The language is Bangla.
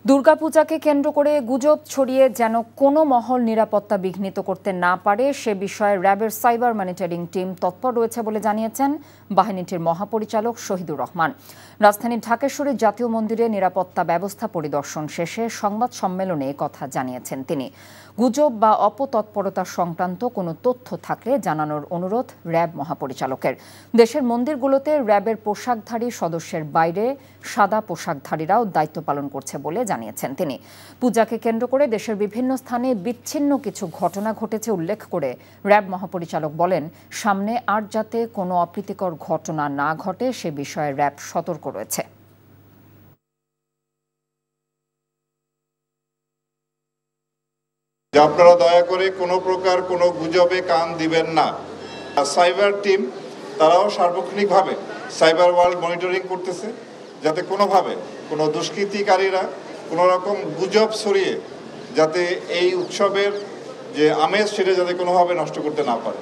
দুর্গাপূজাকে কেন্দ্র করে গুজব ছড়িয়ে যেন কোনো মহল নিরাপত্তা বিঘ্নিত করতে না পারে সে বিষয়ে র্যাবের সাইবার মনিটরিং টিম তৎপর রয়েছে বলে জানিয়েছেন বাহিনীটির মহাপরিচালক শহীদুর রহমান। রাজধানীর ঢাকেশ্বরী জাতীয় মন্দিরে নিরাপত্তা ব্যবস্থা পরিদর্শন শেষে সংবাদ সম্মেলনে কথা জানিয়েছেন তিনি। গুজব বা অপতৎপরতা সংক্রান্ত কোনো তথ্য থাকলে জানানোর অনুরোধ র্যাব মহাপরিচালকের। দেশের মন্দিরগুলোতে র্যাবের পোশাকধারী সদস্যের বাইরে সাদা পোশাকধারীরাও দায়িত্ব পালন করছে বলে জানিয়েছেন তিনি। পূজাকে কেন্দ্র করে দেশের বিভিন্ন স্থানে বিচ্ছিন্ন কিছু ঘটনা ঘটেছে উল্লেখ করে র্যাব মহাপরিচালক বলেন, সামনে আর যাতে কোনো অপ্রীতিকর ঘটনা না ঘটে সে বিষয়ে র্যাব সতর্ক রয়েছে। আপনারা দয়া করে কোনো প্রকার কোনো গুজবে কান দিবেন না। সাইবার টিম তারাও সার্বক্ষণিকভাবে সাইবার ওয়ার্ল্ড মনিটরিং করতেছে, যাতে কোনোভাবে কোনো দুষ্কৃতিকারীরা কোনো রকম গুজব ছড়িয়ে যাতে এই উৎসবের যে আমেজ সেটা যাতে কোনোভাবে নষ্ট করতে না পারে।